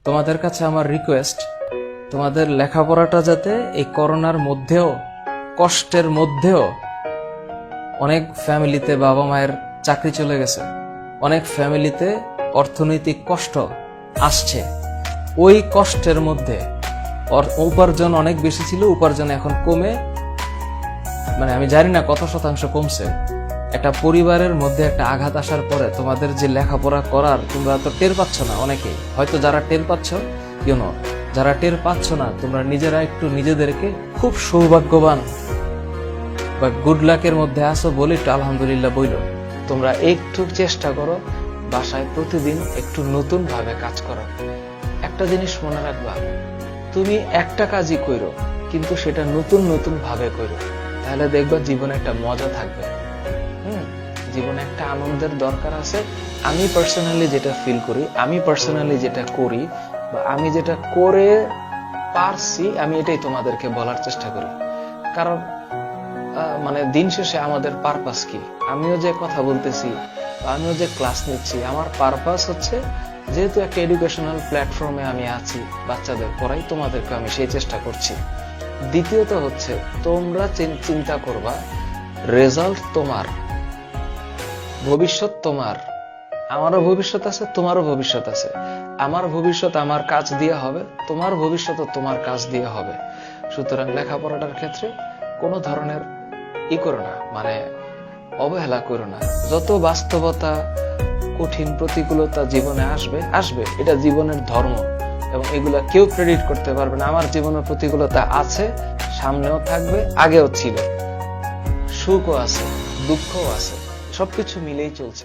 তোমাদের কাছে আমার রিকোয়েস্ট, তোমাদের লেখাপড়াটা যাতে এই করোনার মধ্যেও, কষ্টের মধ্যেও, অনেক ফ্যামিলিতে বাবা মায়ের চাকরি চলে গেছে, অনেক ফ্যামিলিতে অর্থনৈতিক কষ্ট আসছে, ওই কষ্টের মধ্যে উপার্জন অনেক বেশি ছিল, উপার্জন এখন কমে, মানে আমি জানি না কত শতাংশ কমছে। একটা পরিবারের মধ্যে একটা আঘাত আসার পরে তোমাদের যে লেখাপড়া করার, তোমরা তো টের পাচ্ছ না, অনেকেই হয়তো যারা টের পাচ্ছ, যারা টের পাচ্ছ না, তোমরা নিজেরা একটু নিজেদেরকে খুব সৌভাগ্যবান বা গুড লাকের মধ্যে আসো বলে একটু আলহামদুলিল্লাহ বইল। তোমরা একটু চেষ্টা করো বাসায় প্রতিদিন একটু নতুন ভাবে কাজ করো। একটা জিনিস মনে রাখবা, তুমি একটা কাজই করো কিন্তু সেটা নতুন নতুন ভাবে করো, তাহলে দেখবা জীবনে একটা মজা থাকবে। জীবনে একটা আনন্দের দরকার আছে। আমি পার্সোনালি যেটা ফিল করি, আমি পার্সোনালি যেটা করি, বা আমি যেটা করে পারছি, আমি এটাই তোমাদেরকে বলার চেষ্টা করি। কারণ মানে দিন শেষে আমাদের পারপাস কি, আমিও যে কথা বলতেছি, আমিও যে ক্লাস নিচ্ছি, আমার পারপাস হচ্ছে যেহেতু একটা এডুকেশনাল প্ল্যাটফর্মে আমি আছি, বাচ্চাদের পড়াই, তোমাদেরকে আমি সেই চেষ্টা করছি। দ্বিতীয়ত হচ্ছে তোমরা চিন্তা করবা রেজাল্ট তোমার, ভবিষ্যৎ তোমার, আমারও ভবিষ্যৎ আছে, তোমারও ভবিষ্যৎ আছে। আমার ভবিষ্যৎ আমার কাজ দিয়ে হবে, তোমার ভবিষ্যৎ তোমার কাজ দিয়ে হবে। সুতরাং লেখাপড়াটার ক্ষেত্রে কোনো ধরনের করো না, মানে অবহেলা করো না। যত বাস্তবতা, কঠিন প্রতিকূলতা জীবনে আসবে, এটা জীবনের ধর্ম, এবং এগুলা কেউ ক্রেডিট করতে পারবে না। আমার জীবনের প্রতিকূলতা আছে, সামনেও থাকবে, আগেও ছিল, সুখও আছে, দুঃখও আছে, সবকিছু মিলেই চলছে।